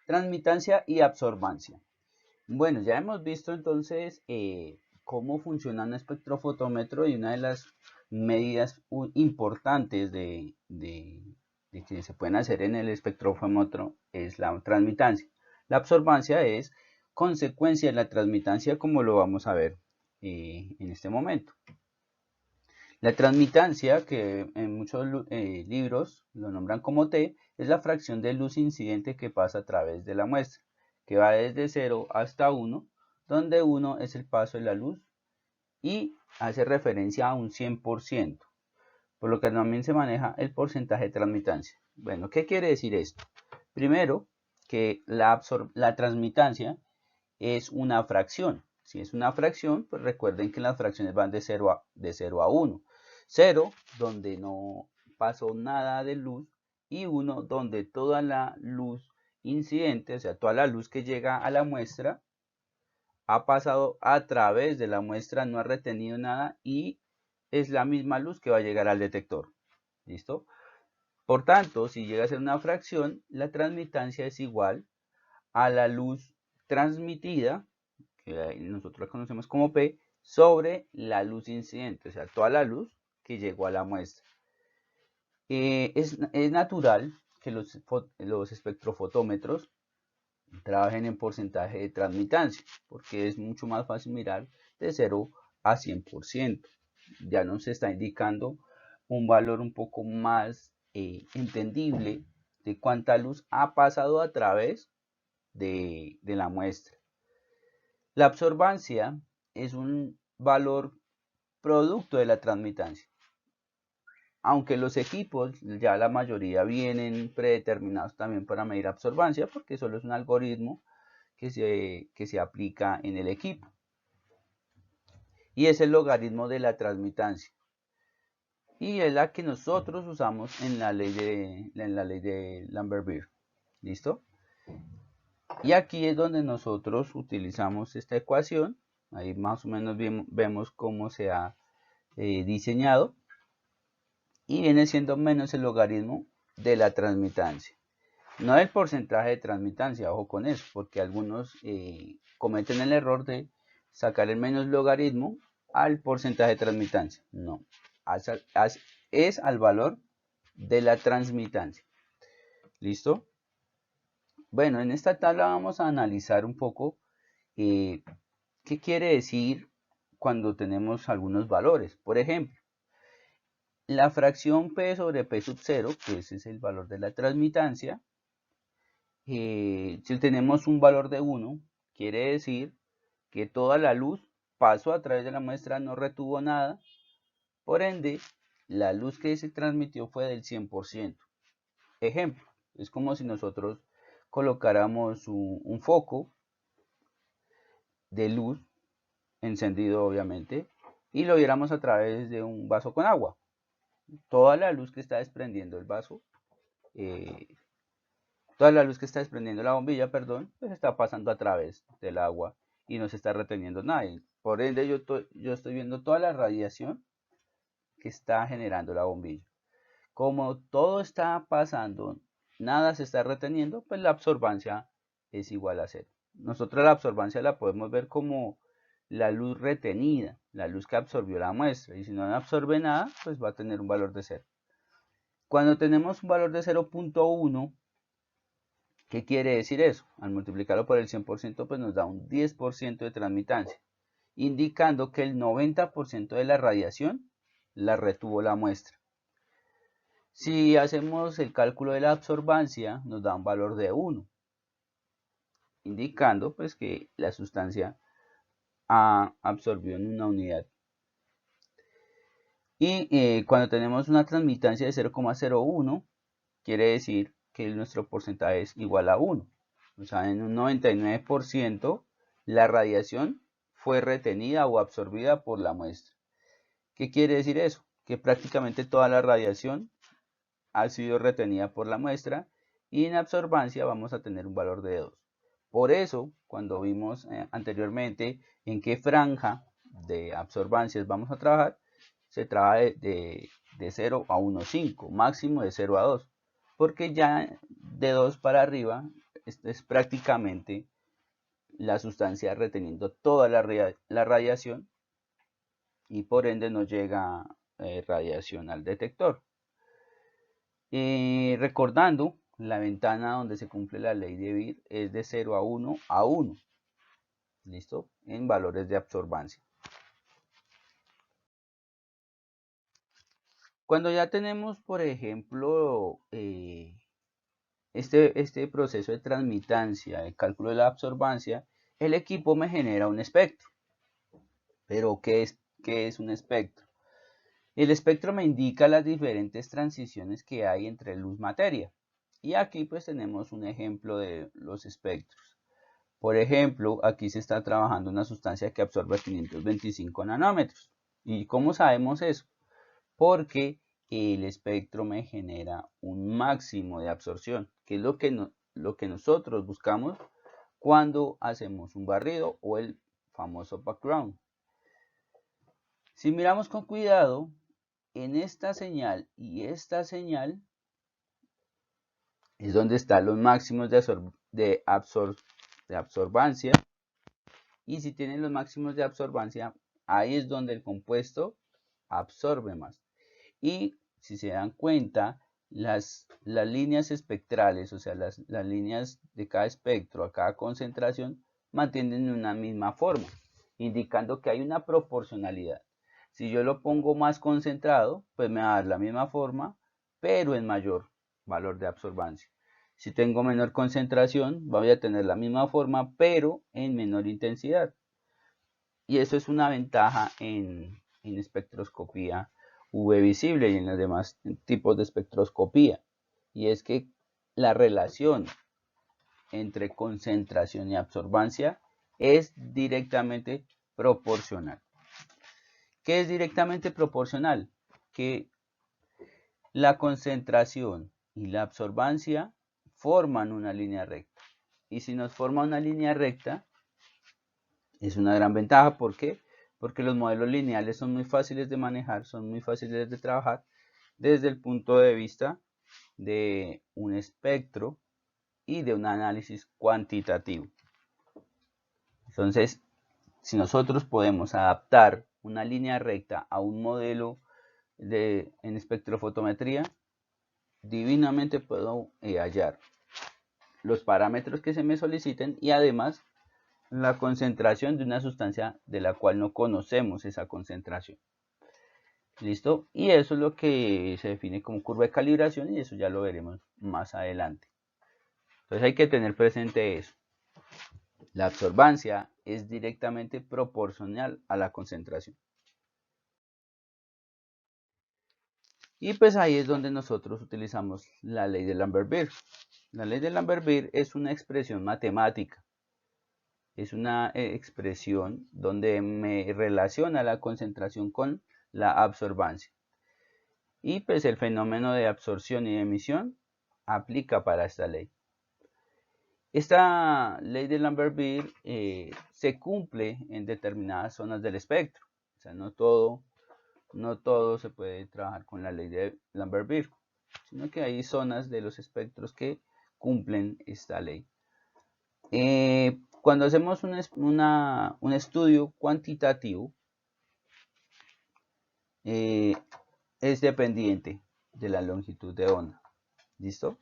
Transmitancia y absorbancia. Bueno, ya hemos visto entonces cómo funciona un espectrofotómetro y una de las medidas importantes de que se pueden hacer en el espectrofotómetro es la transmitancia. La absorbancia es consecuencia de la transmitancia como lo vamos a ver en este momento. La transmitancia, que en muchos libros lo nombran como T, es la fracción de luz incidente que pasa a través de la muestra, que va desde 0 hasta 1, donde 1 es el paso de la luz y hace referencia a un 100%, por lo que también se maneja el porcentaje de transmitancia. Bueno, ¿qué quiere decir esto? Primero, que la transmitancia es una fracción. Si es una fracción, pues recuerden que las fracciones van de 0 a 1. 0, donde no pasó nada de luz, y 1, donde toda la luz incidente, o sea, toda la luz que llega a la muestra, ha pasado a través de la muestra, no ha retenido nada y es la misma luz que va a llegar al detector. ¿Listo? Por tanto, si llega a ser una fracción, la transmitancia es igual a la luz transmitida, que nosotros la conocemos como P, sobre la luz incidente, o sea, toda la luz que llegó a la muestra. Es natural que los espectrofotómetros trabajen en porcentaje de transmitancia, porque es mucho más fácil mirar de 0 a 100%. Ya nos está indicando un valor un poco más entendible de cuánta luz ha pasado a través de la muestra. La absorbancia es un valor producto de la transmitancia. Aunque los equipos, ya la mayoría vienen predeterminados también para medir absorbancia, porque solo es un algoritmo que se aplica en el equipo. Y es el logaritmo de la transmitancia. Y es la que nosotros usamos en la ley de Lambert-Beer. ¿Listo? Y aquí es donde nosotros utilizamos esta ecuación. Ahí más o menos vemos cómo se ha diseñado. Y viene siendo menos el logaritmo de la transmitancia. No el porcentaje de transmitancia, ojo con eso, porque algunos cometen el error de sacar el menos logaritmo al porcentaje de transmitancia. No, es al valor de la transmitancia. ¿Listo? Bueno, en esta tabla vamos a analizar un poco qué quiere decir cuando tenemos algunos valores. Por ejemplo, la fracción P sobre P sub 0, que ese es el valor de la transmitancia, si tenemos un valor de 1, quiere decir que toda la luz pasó a través de la muestra, no retuvo nada, por ende, la luz que se transmitió fue del 100%. Ejemplo, es como si nosotros colocáramos un foco de luz, encendido obviamente, y lo viéramos a través de un vaso con agua. Toda la luz que está desprendiendo el vaso, eh, toda la luz que está desprendiendo la bombilla, perdón, pues está pasando a través del agua y no se está reteniendo nada. Y por ende yo estoy viendo toda la radiación que está generando la bombilla. Como todo está pasando, nada se está reteniendo, pues la absorbancia es igual a cero. Nosotros la absorbancia la podemos ver como la luz retenida, la luz que absorbió la muestra. Y si no absorbe nada, pues va a tener un valor de cero. Cuando tenemos un valor de 0.1, ¿qué quiere decir eso? Al multiplicarlo por el 100%, pues nos da un 10% de transmitancia, indicando que el 90% de la radiación la retuvo la muestra. Si hacemos el cálculo de la absorbancia, nos da un valor de 1, indicando pues que la sustancia absorbió en una unidad. Y cuando tenemos una transmitancia de 0,01, quiere decir que nuestro porcentaje es igual a 1. O sea, en un 99% la radiación fue retenida o absorbida por la muestra. ¿Qué quiere decir eso? Que prácticamente toda la radiación ha sido retenida por la muestra y en absorbancia vamos a tener un valor de 2. Por eso, cuando vimos anteriormente en qué franja de absorbancias vamos a trabajar, se trabaja de 0 a 1,5, máximo de 0 a 2, porque ya de 2 para arriba esto es prácticamente la sustancia reteniendo toda la radiación y por ende no llega radiación al detector. Recordando, la ventana donde se cumple la ley de Beer es de 0 a 1 a 1. ¿Listo? En valores de absorbancia. Cuando ya tenemos, por ejemplo, este proceso de transmitancia, de cálculo de la absorbancia, el equipo me genera un espectro. Pero, qué es un espectro? El espectro me indica las diferentes transiciones que hay entre luz-materia. Y aquí pues tenemos un ejemplo de los espectros. Por ejemplo, aquí se está trabajando una sustancia que absorbe 525 nanómetros. ¿Y cómo sabemos eso? Porque el espectro me genera un máximo de absorción, que es lo que nosotros buscamos cuando hacemos un barrido o el famoso background. Si miramos con cuidado, en esta señal y esta señal es donde están los máximos de absorbancia, y si tienen los máximos de absorbancia, ahí es donde el compuesto absorbe más. Y si se dan cuenta, las líneas espectrales, o sea, las líneas de cada espectro a cada concentración, mantienen una misma forma, indicando que hay una proporcionalidad. Si yo lo pongo más concentrado, pues me va a dar la misma forma, pero en mayor valor de absorbancia. Si tengo menor concentración, voy a tener la misma forma, pero en menor intensidad. Y eso es una ventaja en espectroscopía UV visible y en los demás tipos de espectroscopía. Y es que la relación entre concentración y absorbancia es directamente proporcional. ¿Qué es directamente proporcional? Que la concentración y la absorbancia forman una línea recta. Y si nos forma una línea recta, es una gran ventaja. ¿Por qué? Porque los modelos lineales son muy fáciles de manejar, son muy fáciles de trabajar desde el punto de vista de un espectro y de un análisis cuantitativo. Entonces, si nosotros podemos adaptar una línea recta a un modelo en espectrofotometría, divinamente puedo hallar los parámetros que se me soliciten y además la concentración de una sustancia de la cual no conocemos esa concentración. ¿Listo? Y eso es lo que se define como curva de calibración y eso ya lo veremos más adelante. Entonces hay que tener presente eso. La absorbancia es directamente proporcional a la concentración. Y pues ahí es donde nosotros utilizamos la ley de Lambert-Beer. La ley de Lambert-Beer es una expresión matemática. Es una expresión donde me relaciona la concentración con la absorbancia. Y pues el fenómeno de absorción y emisión aplica para esta ley. Esta ley de Lambert-Beer se cumple en determinadas zonas del espectro. O sea, no todo se puede trabajar con la ley de Lambert-Beer, sino que hay zonas de los espectros que cumplen esta ley. Cuando hacemos un estudio cuantitativo, es dependiente de la longitud de onda. ¿Listo?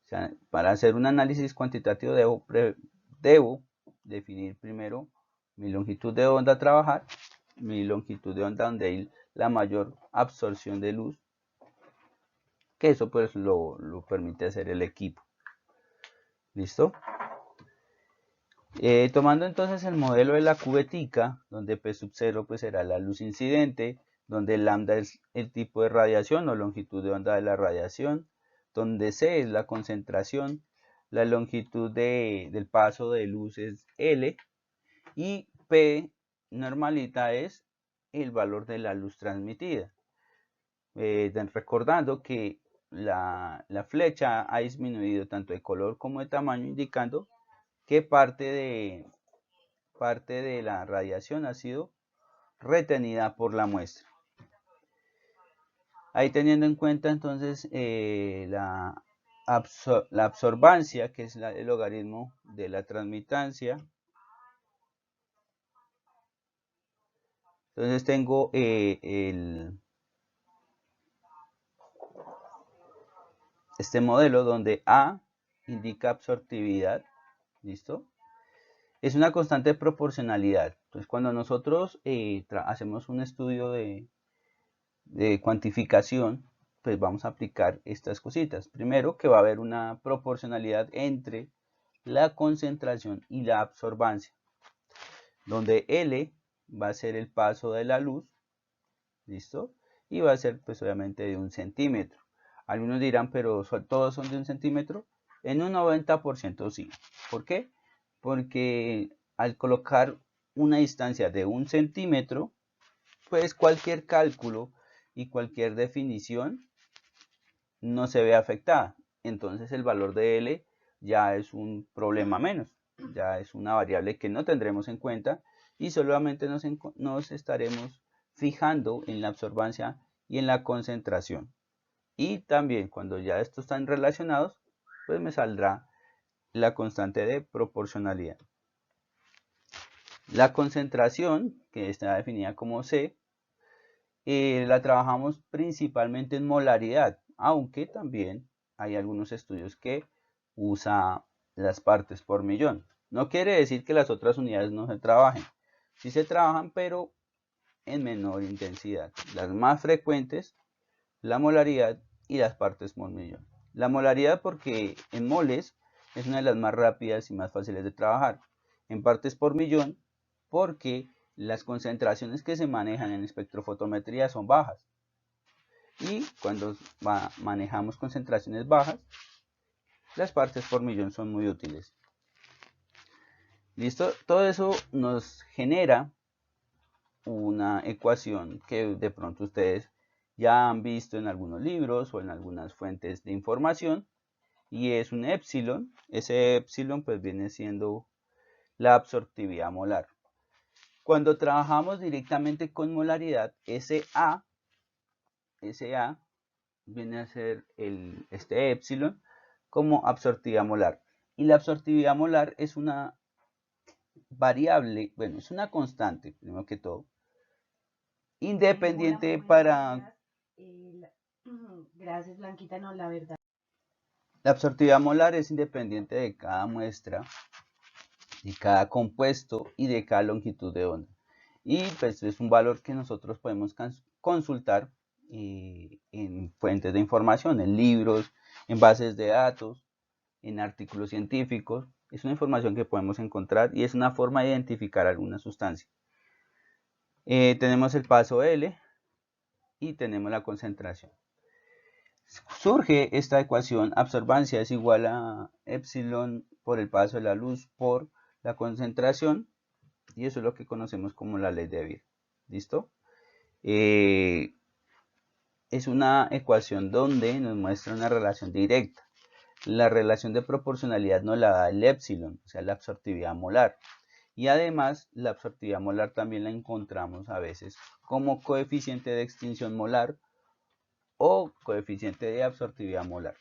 O sea, para hacer un análisis cuantitativo debo definir primero mi longitud de onda a trabajar, mi longitud de onda donde hay la mayor absorción de luz, que eso pues lo permite hacer el equipo. ¿Listo? Tomando entonces el modelo de la cubetica, donde P sub 0 pues será la luz incidente, donde lambda es el tipo de radiación o longitud de onda de la radiación, donde C es la concentración, la longitud del paso de luz es L y P normalita es el valor de la luz transmitida. Recordando que la flecha ha disminuido tanto de color como de tamaño, indicando que parte de la radiación ha sido retenida por la muestra. Ahí teniendo en cuenta entonces la absorbancia, que es el logaritmo de la transmitancia. Entonces tengo este modelo donde A indica absortividad, ¿listo? Es una constante de proporcionalidad. Entonces cuando nosotros hacemos un estudio de cuantificación, pues vamos a aplicar estas cositas. Primero, que va a haber una proporcionalidad entre la concentración y la absorbancia, donde L va a ser el paso de la luz, ¿listo? Y va a ser pues obviamente de 1 centímetro. Algunos dirán, pero todos son de 1 centímetro. En un 90% sí. ¿Por qué? Porque al colocar una distancia de 1 centímetro, pues cualquier cálculo y cualquier definición no se ve afectada. Entonces el valor de L ya es un problema menos, ya es una variable que no tendremos en cuenta y solamente nos estaremos fijando en la absorbancia y en la concentración. Y también cuando ya estos están relacionados, pues me saldrá la constante de proporcionalidad. La concentración, que está definida como C, la trabajamos principalmente en molaridad, aunque también hay algunos estudios que usan las partes por millón. No quiere decir que las otras unidades no se trabajen. Sí se trabajan, pero en menor intensidad. Las más frecuentes, la molaridad y las partes por millón. La molaridad porque en moles es una de las más rápidas y más fáciles de trabajar. En partes por millón porque las concentraciones que se manejan en espectrofotometría son bajas. Y cuando manejamos concentraciones bajas, las partes por millón son muy útiles. ¿Listo? Todo eso nos genera una ecuación que de pronto ustedes ya han visto en algunos libros o en algunas fuentes de información, y es un épsilon. Ese épsilon pues viene siendo la absortividad molar. Cuando trabajamos directamente con molaridad, SA viene a ser este épsilon como absortividad molar. Y la absortividad molar es una variable, bueno, es una constante, primero que todo, independiente para... Gracias, Blanquita, no, la verdad. La absortividad molar es independiente de cada muestra, de cada compuesto y de cada longitud de onda. Y pues es un valor que nosotros podemos consultar en fuentes de información, en libros, en bases de datos, en artículos científicos. Es una información que podemos encontrar y es una forma de identificar alguna sustancia. Tenemos el paso L y tenemos la concentración. Surge esta ecuación: absorbancia es igual a epsilon por el paso de la luz por la concentración, y eso es lo que conocemos como la ley de Beer. ¿Listo? Es una ecuación donde nos muestra una relación directa. La relación de proporcionalidad nos la da el épsilon, o sea, la absortividad molar. Y además, la absortividad molar también la encontramos a veces como coeficiente de extinción molar o coeficiente de absortividad molar.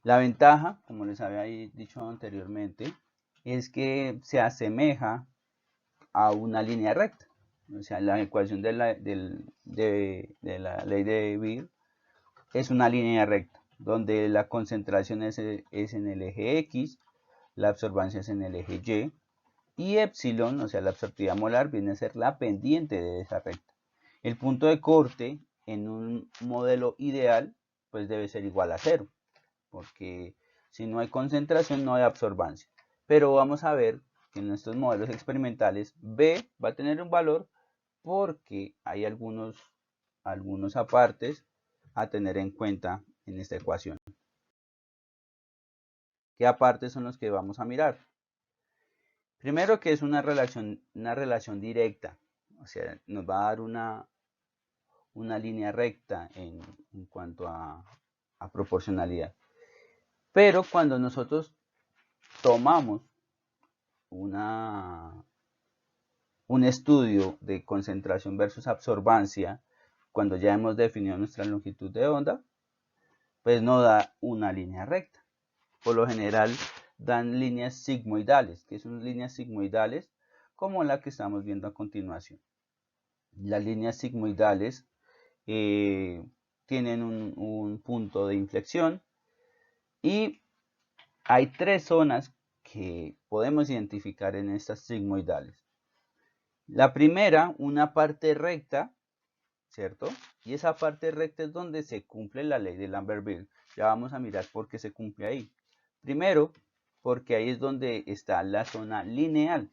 La ventaja, como les había dicho anteriormente, es que se asemeja a una línea recta. O sea, la ecuación de la ley de Beer es una línea recta, donde la concentración es en el eje X, la absorbancia es en el eje y epsilon, o sea, la absortividad molar, viene a ser la pendiente de esa recta. El punto de corte en un modelo ideal, pues debe ser igual a 0, porque si no hay concentración no hay absorbancia. Pero vamos a ver que en estos modelos experimentales B va a tener un valor porque hay algunos apartes a tener en cuenta en esta ecuación. ¿Qué apartes son los que vamos a mirar? Primero, que es una relación directa, o sea, nos va a dar una línea recta en cuanto a proporcionalidad. Pero cuando nosotros tomamos un estudio de concentración versus absorbancia cuando ya hemos definido nuestra longitud de onda, pues no da una línea recta. Por lo general dan líneas sigmoidales, que son líneas sigmoidales como la que estamos viendo a continuación. Las líneas sigmoidales tienen un punto de inflexión y hay tres zonas que podemos identificar en estas sigmoidales. La primera, una parte recta, ¿cierto? Y esa parte recta es donde se cumple la ley de Lambert-Beal. Ya vamos a mirar por qué se cumple ahí. Primero, porque ahí es donde está la zona lineal.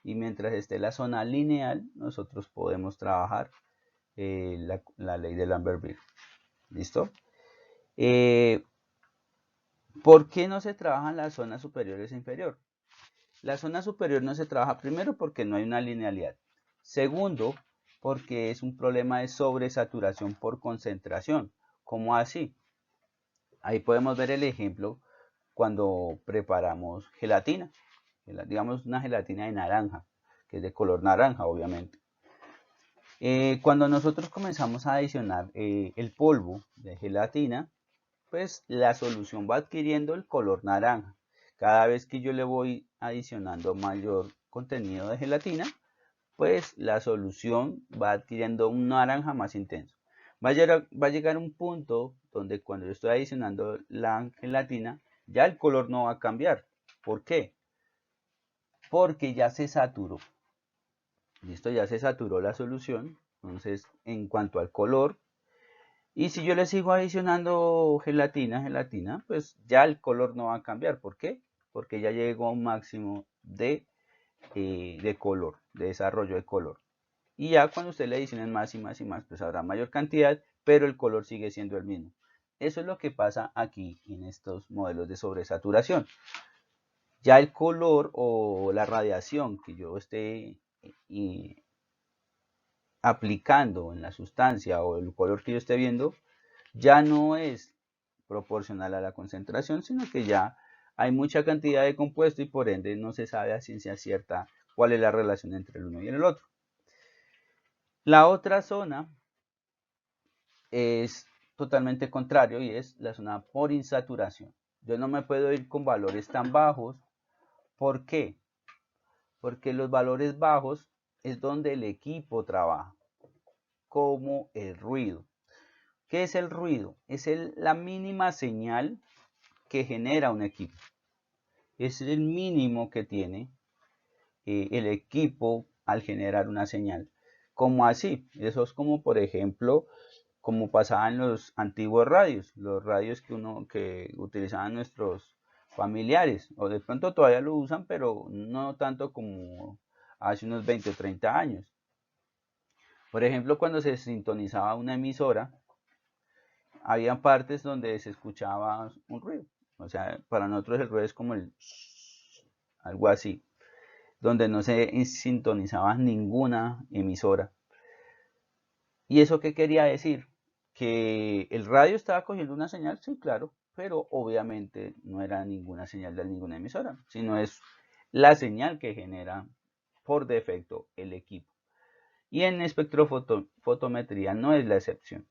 Y mientras esté la zona lineal, nosotros podemos trabajar la ley de Lambert-Beal. ¿Listo? ¿Por qué no se trabajan las zonas superiores e inferiores? La zona superior no se trabaja primero porque no hay una linealidad. Segundo, porque es un problema de sobresaturación por concentración. ¿Cómo así? Ahí podemos ver el ejemplo cuando preparamos gelatina. Digamos una gelatina de naranja, que es de color naranja, obviamente. Cuando nosotros comenzamos a adicionar el polvo de gelatina, pues la solución va adquiriendo el color naranja. Cada vez que yo le voy adicionando mayor contenido de gelatina, pues la solución va adquiriendo un naranja más intenso. Va a llegar un punto donde cuando yo estoy adicionando la gelatina, ya el color no va a cambiar. ¿Por qué? Porque ya se saturó. Listo, ya se saturó la solución. Entonces, en cuanto al color, y si yo le sigo adicionando gelatina, pues ya el color no va a cambiar. ¿Por qué? Porque ya llegó a un máximo de color, de desarrollo de color. Y ya cuando usted le adicione más y más y más, pues habrá mayor cantidad, pero el color sigue siendo el mismo. Eso es lo que pasa aquí en estos modelos de sobresaturación. Ya el color o la radiación que yo esté aplicando en la sustancia o el color que yo esté viendo, ya no es proporcional a la concentración, sino que ya hay mucha cantidad de compuesto y por ende no se sabe a ciencia cierta cuál es la relación entre el uno y el otro. La otra zona es totalmente contrario y es la zona por insaturación. Yo no me puedo ir con valores tan bajos. ¿Por qué? Porque los valores bajos es donde el equipo trabaja, como el ruido. ¿Qué es el ruido? Es la mínima señal que genera un equipo. Es el mínimo que tiene el equipo al generar una señal. ¿Cómo así? Eso es como, por ejemplo, como pasaba en los antiguos radios, los radios que utilizaban nuestros familiares, o de pronto todavía lo usan, pero no tanto como hace unos 20 o 30 años. Por ejemplo, cuando se sintonizaba una emisora, había partes donde se escuchaba un ruido. O sea, para nosotros el ruido es como algo así, donde no se sintonizaba ninguna emisora. ¿Y eso qué quería decir? Que el radio estaba cogiendo una señal, sí, claro, pero obviamente no era ninguna señal de ninguna emisora, sino es la señal que genera por defecto el equipo. Y en espectrofotometría no es la excepción.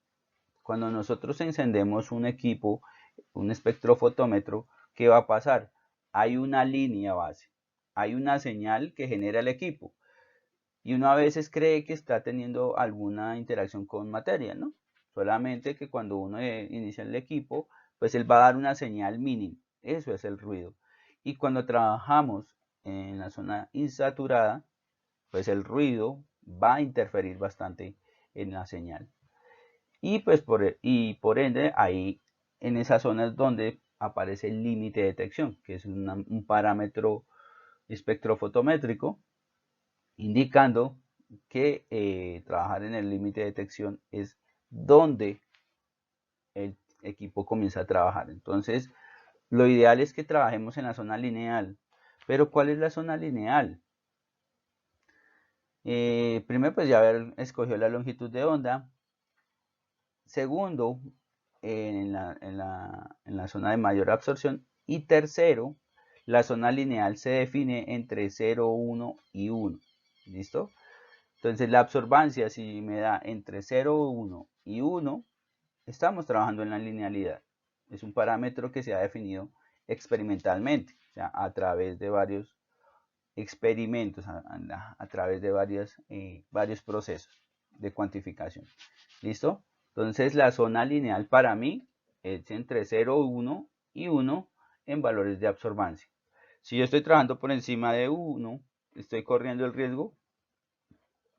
Cuando nosotros encendemos un equipo, un espectrofotómetro, ¿qué va a pasar? Hay una línea base, hay una señal que genera el equipo. Y uno a veces cree que está teniendo alguna interacción con materia, ¿no? Solamente que cuando uno inicia el equipo, pues él va a dar una señal mínima. Eso es el ruido. Y cuando trabajamos en la zona insaturada, pues el ruido va a interferir bastante en la señal. Y pues por ende, ahí en esas zonas donde aparece el límite de detección, que es un parámetro espectrofotométrico, indicando que trabajar en el límite de detección es donde el equipo comienza a trabajar. Entonces, lo ideal es que trabajemos en la zona lineal. Pero, ¿cuál es la zona lineal? Primero, pues ya escogió la longitud de onda. Segundo, en la zona de mayor absorción. Y tercero, la zona lineal se define entre 0, 1 y 1. ¿Listo? Entonces la absorbancia, si me da entre 0,1 y 1, estamos trabajando en la linealidad. Es un parámetro que se ha definido experimentalmente, o sea, a través de varios experimentos, a través de varios procesos de cuantificación. ¿Listo? Entonces la zona lineal para mí es entre 0, 1 y 1 en valores de absorbancia. Si yo estoy trabajando por encima de 1, estoy corriendo el riesgo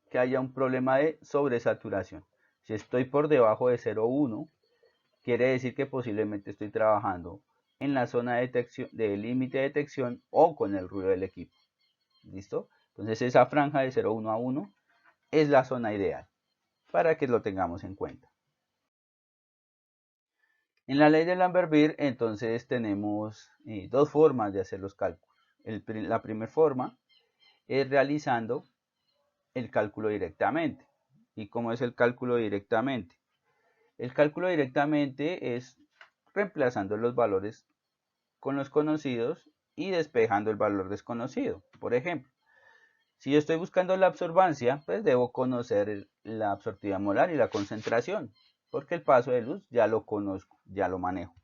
que haya un problema de sobresaturación. Si estoy por debajo de 0,1, quiere decir que posiblemente estoy trabajando en la zona de detección, de límite de detección o con el ruido del equipo. ¿Listo? Entonces esa franja de 0,1 a 1 es la zona ideal para que lo tengamos en cuenta. En la ley de Lambert-Beer entonces tenemos dos formas de hacer los cálculos. La primera forma es realizando el cálculo directamente. ¿Y cómo es el cálculo directamente? El cálculo directamente es reemplazando los valores con los conocidos y despejando el valor desconocido. Por ejemplo, si yo estoy buscando la absorbancia, pues debo conocer la absortividad molar y la concentración, porque el paso de luz ya lo conozco, ya lo manejo.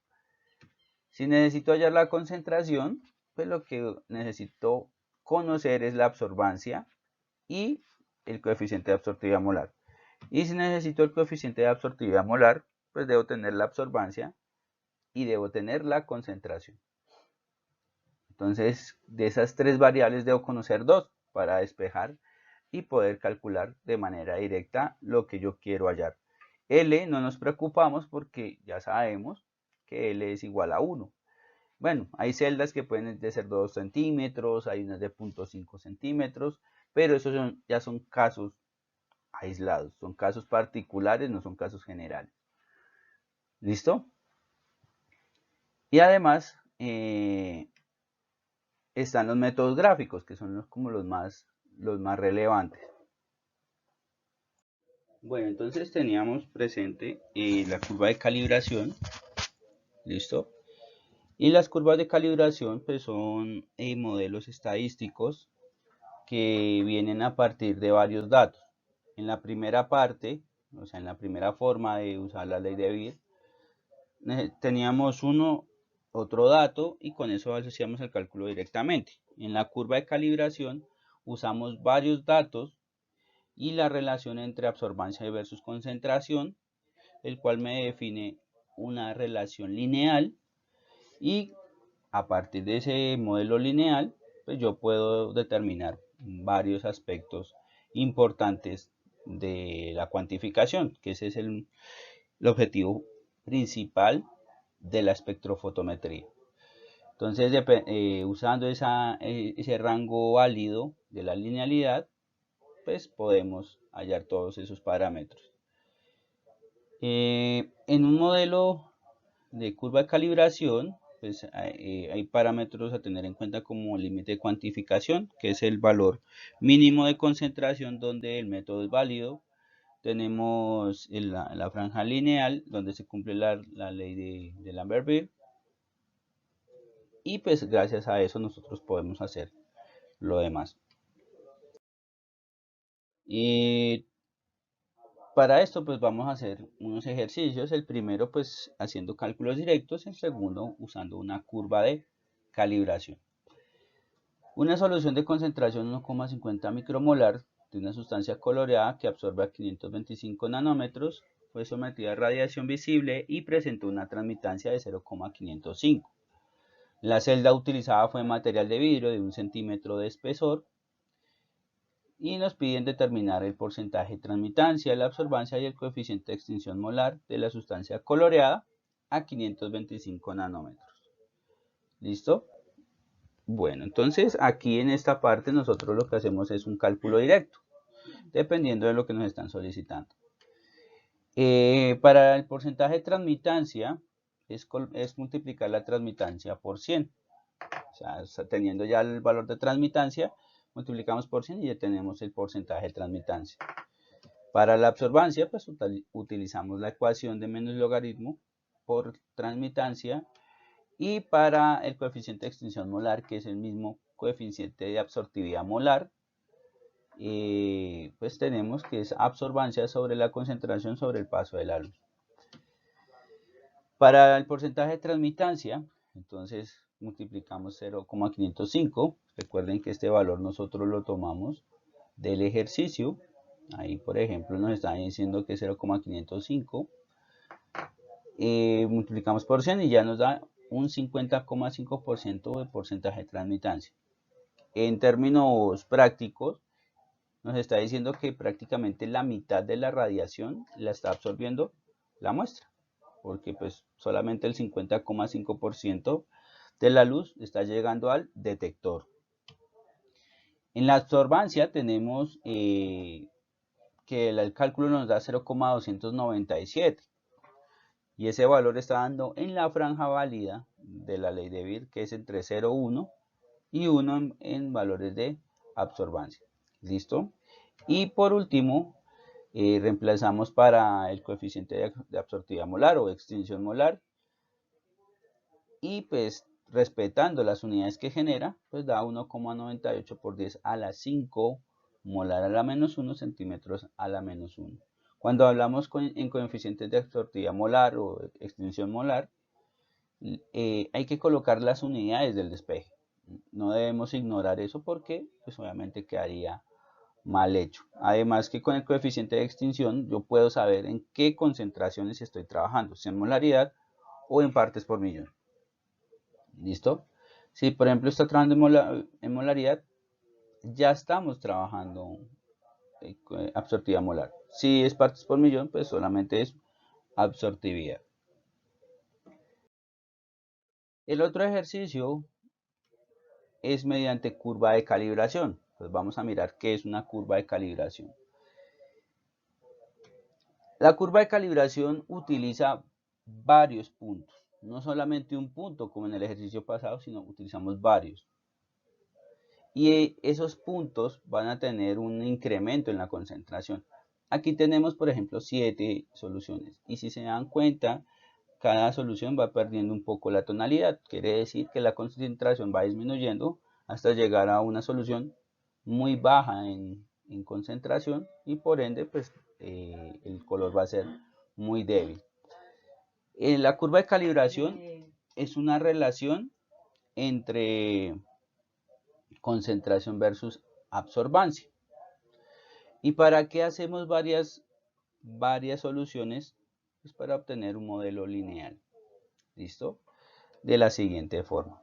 Si necesito hallar la concentración, pues lo que necesito conocer es la absorbancia y el coeficiente de absortividad molar. Y si necesito el coeficiente de absortividad molar, pues debo tener la absorbancia y debo tener la concentración. Entonces, de esas tres variables debo conocer dos para despejar y poder calcular de manera directa lo que yo quiero hallar. L no nos preocupamos porque ya sabemos que L es igual a 1. Bueno, hay celdas que pueden ser 2 centímetros, hay unas de 0,5 centímetros, pero esos ya son casos aislados, son casos particulares, no son casos generales. ¿Listo? Y además están los métodos gráficos, que son como los más relevantes. Bueno, entonces teníamos presente la curva de calibración, ¿listo? Y las curvas de calibración pues son modelos estadísticos que vienen a partir de varios datos. En la primera parte, o sea, en la primera forma de usar la ley de Beer, teníamos otro dato y con eso asociamos el cálculo directamente. En la curva de calibración usamos varios datos y la relación entre absorbancia versus concentración, el cual me define una relación lineal y a partir de ese modelo lineal, pues yo puedo determinar varios aspectos importantes de la cuantificación, que ese es el objetivo principal de la espectrofotometría. Entonces, usando ese rango válido de la linealidad, pues podemos hallar todos esos parámetros. En un modelo de curva de calibración, pues hay parámetros a tener en cuenta como límite de cuantificación, que es el valor mínimo de concentración donde el método es válido. Tenemos la franja lineal, donde se cumple la ley de Lambert-Beer. Y pues gracias a eso nosotros podemos hacer lo demás. Y para esto pues vamos a hacer unos ejercicios. El primero pues haciendo cálculos directos, el segundo usando una curva de calibración. Una solución de concentración 1,50 micromolar de una sustancia coloreada que absorbe a 525 nanómetros fue sometida a radiación visible y presentó una transmitancia de 0,505. La celda utilizada fue material de vidrio de 1 centímetro de espesor y nos piden determinar el porcentaje de transmitancia, la absorbancia y el coeficiente de extinción molar de la sustancia coloreada a 525 nanómetros. ¿Listo? Bueno, entonces aquí en esta parte nosotros lo que hacemos es un cálculo directo, dependiendo de lo que nos están solicitando. Para el porcentaje de transmitancia es multiplicar la transmitancia por 100. O sea, teniendo ya el valor de transmitancia, multiplicamos por 100 y ya tenemos el porcentaje de transmitancia. Para la absorbancia, pues utilizamos la ecuación de menos logaritmo por transmitancia. Y para el coeficiente de extinción molar, que es el mismo coeficiente de absortividad molar, pues tenemos que es absorbancia sobre la concentración sobre el paso de la luz. Para el porcentaje de transmitancia, entonces multiplicamos 0,505. Recuerden que este valor nosotros lo tomamos del ejercicio. Ahí, por ejemplo, nos está diciendo que es 0,505. Multiplicamos por 100 y ya nos da un 50,5% de porcentaje de transmitancia. En términos prácticos, nos está diciendo que prácticamente la mitad de la radiación la está absorbiendo la muestra, porque pues solamente el 50,5% de la luz está llegando al detector. En la absorbancia tenemos que el cálculo nos da 0,297 y ese valor está dando en la franja válida de la ley de Beer, que es entre 0,1 y 1 en valores de absorbancia. ¿Listo? Y por último, reemplazamos para el coeficiente de absortividad molar o extinción molar y pues respetando las unidades que genera, pues da 1,98 por 10 a la 5 molar a la menos 1 centímetros a la menos 1. Cuando hablamos en coeficientes de absortividad molar o extinción molar, hay que colocar las unidades del despeje. No debemos ignorar eso porque pues obviamente quedaría mal hecho. Además que con el coeficiente de extinción yo puedo saber en qué concentraciones estoy trabajando, si en molaridad o en partes por millón. ¿Listo? Si por ejemplo está trabajando en molaridad, ya estamos trabajando absortividad molar. Si es partes por millón, pues solamente es absortividad. El otro ejercicio es mediante curva de calibración. Pues vamos a mirar qué es una curva de calibración. La curva de calibración utiliza varios puntos, no solamente un punto como en el ejercicio pasado, sino utilizamos varios. Y esos puntos van a tener un incremento en la concentración. Aquí tenemos, por ejemplo, 7 soluciones. Y si se dan cuenta, cada solución va perdiendo un poco la tonalidad. Quiere decir que la concentración va disminuyendo hasta llegar a una solución muy baja en concentración y por ende pues el color va a ser muy débil. La curva de calibración es una relación entre concentración versus absorbancia. ¿Y para qué hacemos varias soluciones? Pues para obtener un modelo lineal. ¿Listo? De la siguiente forma.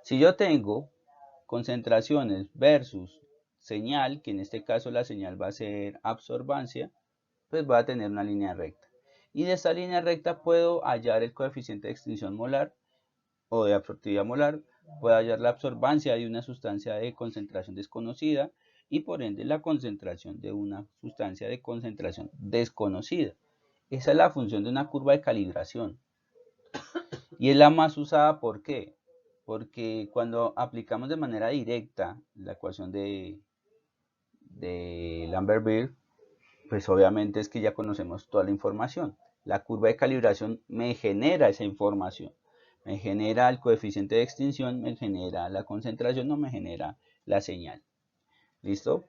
Si yo tengo concentraciones versus señal, que en este caso la señal va a ser absorbancia, pues va a tener una línea recta. Y de esta línea recta puedo hallar el coeficiente de extinción molar o de absortividad molar, puedo hallar la absorbancia de una sustancia de concentración desconocida y por ende la concentración de una sustancia de concentración desconocida. Esa es la función de una curva de calibración. Y es la más usada, ¿por qué? Porque cuando aplicamos de manera directa la ecuación de Lambert-Beer, pues obviamente es que ya conocemos toda la información. La curva de calibración me genera esa información. Me genera el coeficiente de extinción, me genera la concentración, no me genera la señal. ¿Listo?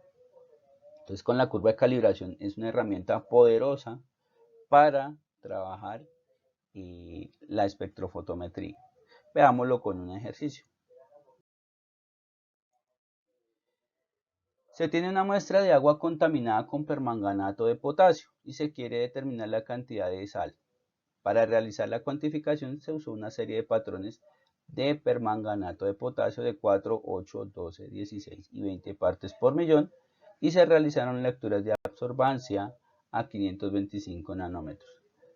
Entonces con la curva de calibración es una herramienta poderosa para trabajar la espectrofotometría. Veámoslo con un ejercicio. Se tiene una muestra de agua contaminada con permanganato de potasio y se quiere determinar la cantidad de sal. Para realizar la cuantificación se usó una serie de patrones de permanganato de potasio de 4, 8, 12, 16 y 20 partes por millón y se realizaron lecturas de absorbancia a 525 nanómetros.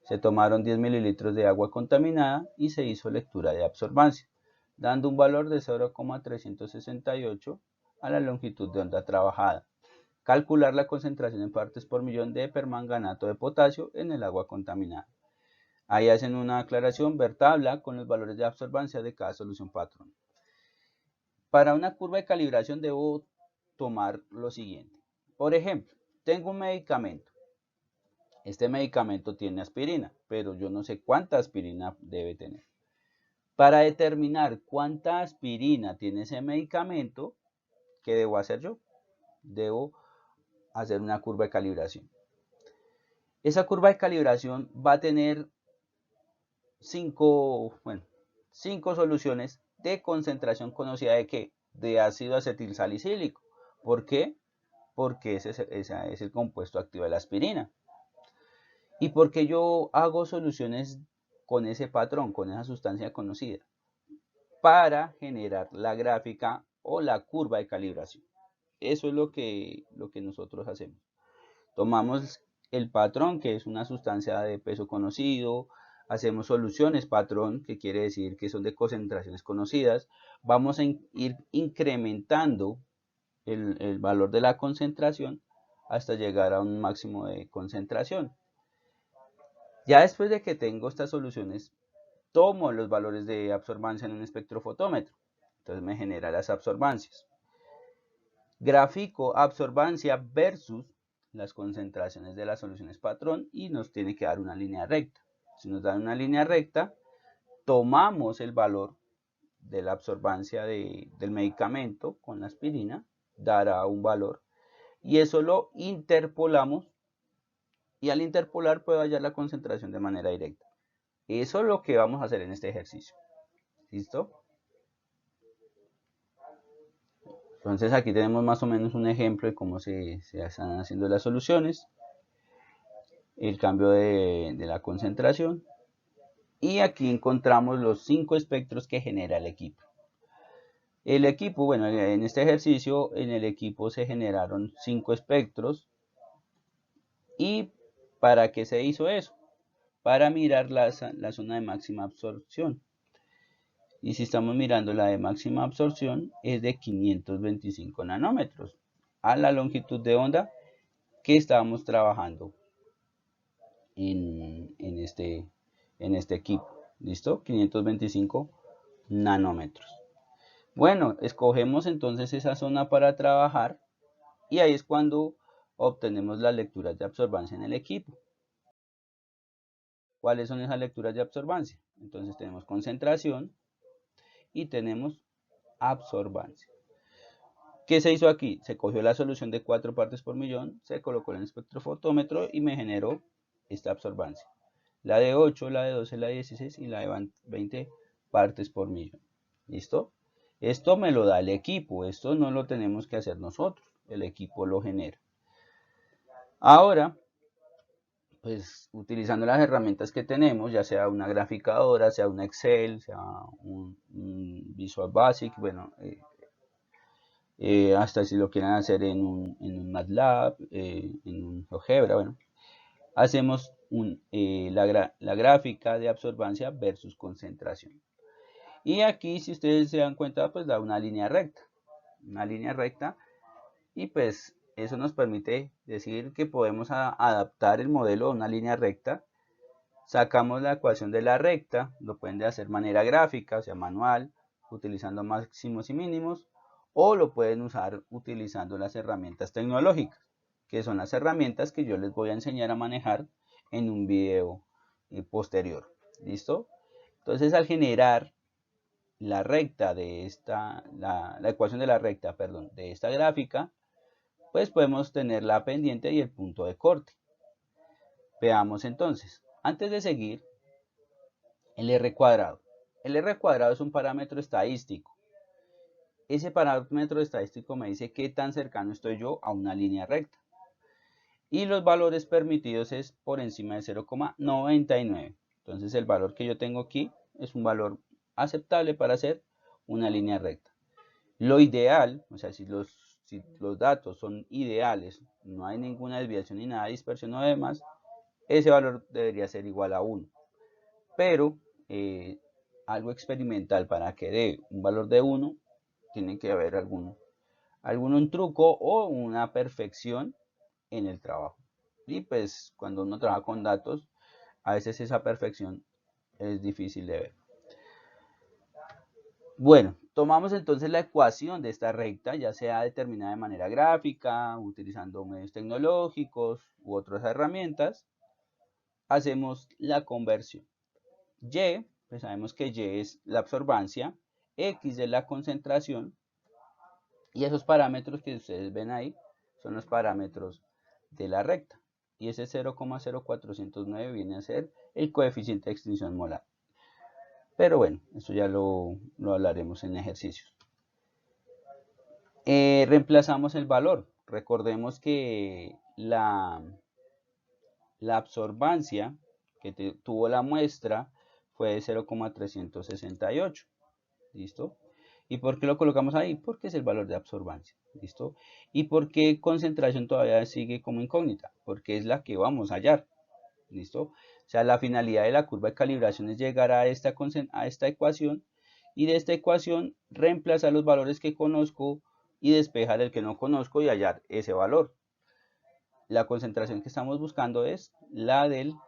Se tomaron 10 mililitros de agua contaminada y se hizo lectura de absorbancia, dando un valor de 0,368 a la longitud de onda trabajada. Calcular la concentración en partes por millón de permanganato de potasio en el agua contaminada. Ahí hacen una aclaración, ver tabla con los valores de absorbancia de cada solución patrón. Para una curva de calibración debo tomar lo siguiente. Por ejemplo, tengo un medicamento. Este medicamento tiene aspirina, pero yo no sé cuánta aspirina debe tener. Para determinar cuánta aspirina tiene ese medicamento, ¿qué debo hacer yo? Debo hacer una curva de calibración. Esa curva de calibración va a tener cinco soluciones de concentración conocida de ¿qué? De ácido acetil salicílico. ¿Por qué? Porque ese es el compuesto activo de la aspirina. ¿Y por qué yo hago soluciones con ese patrón, con esa sustancia conocida? Para generar la gráfica o la curva de calibración. Eso es lo que nosotros hacemos. Tomamos el patrón, que es una sustancia de peso conocido, hacemos soluciones patrón, que quiere decir que son de concentraciones conocidas, vamos a ir incrementando el valor de la concentración hasta llegar a un máximo de concentración. Ya después de que tengo estas soluciones, tomo los valores de absorbancia en un espectrofotómetro, entonces me genera las absorbancias. Grafico absorbancia versus las concentraciones de las soluciones patrón y nos tiene que dar una línea recta. Si nos da una línea recta, tomamos el valor de la absorbancia del medicamento con la aspirina, dará un valor, y eso lo interpolamos, y al interpolar puedo hallar la concentración de manera directa. Eso es lo que vamos a hacer en este ejercicio. ¿Listo? Entonces aquí tenemos más o menos un ejemplo de cómo se están haciendo las soluciones, el cambio de la concentración, y aquí encontramos los 5 espectros que genera el equipo. El equipo, bueno, en este ejercicio en el equipo se generaron 5 espectros. ¿Y para qué se hizo eso? Para mirar la zona de máxima absorción. Y si estamos mirando la de máxima absorción es de 525 nanómetros a la longitud de onda que estábamos trabajando en este equipo. ¿Listo? 525 nanómetros. Bueno, escogemos entonces esa zona para trabajar y ahí es cuando obtenemos las lecturas de absorbancia en el equipo. ¿Cuáles son esas lecturas de absorbancia? Entonces tenemos concentración y tenemos absorbancia. ¿Qué se hizo aquí? Se cogió la solución de 4 partes por millón, se colocó en el espectrofotómetro y me generó esta absorbancia. La de 8, la de 12, la de 16 y la de 20 partes por millón. ¿Listo? Esto me lo da el equipo, esto no lo tenemos que hacer nosotros, el equipo lo genera. Ahora, pues utilizando las herramientas que tenemos, ya sea una graficadora, sea un Excel, sea un Visual Basic, bueno, hasta si lo quieren hacer en un MATLAB, en un GeoGebra, bueno, hacemos la gráfica de absorbancia versus concentración. Y aquí, si ustedes se dan cuenta, pues da una línea recta, y pues eso nos permite decir que podemos adaptar el modelo a una línea recta. Sacamos la ecuación de la recta, lo pueden hacer de manera gráfica, o sea, manual, utilizando máximos y mínimos, o lo pueden usar utilizando las herramientas tecnológicas, que son las herramientas que yo les voy a enseñar a manejar en un video posterior. ¿Listo? Entonces, al generar la recta de la ecuación de la recta, perdón, de esta gráfica, pues podemos tener la pendiente y el punto de corte. Veamos entonces. Antes de seguir, el R cuadrado. El R cuadrado es un parámetro estadístico. Ese parámetro estadístico me dice qué tan cercano estoy yo a una línea recta. Y los valores permitidos es por encima de 0,99. Entonces el valor que yo tengo aquí es un valor aceptable para hacer una línea recta. Lo ideal, o sea, si los datos son ideales, no hay ninguna desviación ni nada, dispersión o demás, ese valor debería ser igual a 1. Pero algo experimental para que dé un valor de 1, tiene que haber algún truco o una perfección en el trabajo. Y pues cuando uno trabaja con datos, a veces esa perfección es difícil de ver. Bueno, tomamos entonces la ecuación de esta recta, ya sea determinada de manera gráfica, utilizando medios tecnológicos u otras herramientas. Hacemos la conversión. Y, pues sabemos que Y es la absorbancia, X es la concentración, y esos parámetros que ustedes ven ahí son los parámetros de la recta. Y ese 0,0409 viene a ser el coeficiente de extinción molar. Pero bueno, eso ya lo hablaremos en ejercicios. Reemplazamos el valor. Recordemos que la absorbancia que tuvo la muestra fue de 0,368. ¿Listo? ¿Y por qué lo colocamos ahí? Porque es el valor de absorbancia. ¿Listo? ¿Y por qué concentración todavía sigue como incógnita? Porque es la que vamos a hallar. ¿Listo? O sea, la finalidad de la curva de calibración es llegar a esta ecuación, y de esta ecuación reemplazar los valores que conozco y despejar el que no conozco y hallar ese valor. La concentración que estamos buscando es la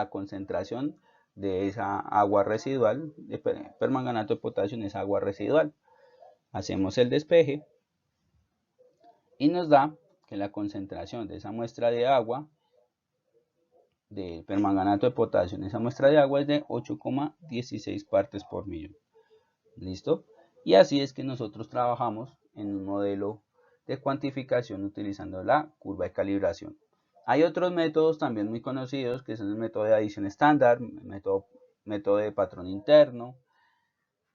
concentración de esa agua residual, de permanganato de potasio en esa agua residual. Hacemos el despeje y nos da que la concentración de esa muestra de agua, de permanganato de potasio en esa muestra de agua, es de 8,16 partes por millón. ¿Listo? Y así es que nosotros trabajamos en un modelo de cuantificación utilizando la curva de calibración. Hay otros métodos también muy conocidos, que son el método de adición estándar, método de patrón interno,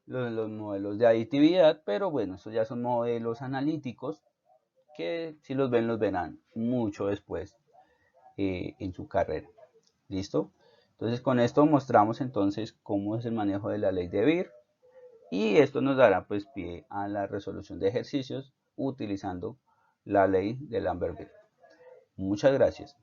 los modelos de aditividad, pero bueno, estos ya son modelos analíticos que si los verán mucho después en su carrera. ¿Listo? Entonces con esto mostramos entonces cómo es el manejo de la ley de Beer, y esto nos dará pues pie a la resolución de ejercicios utilizando la ley de Lambert-Beer. Muchas gracias.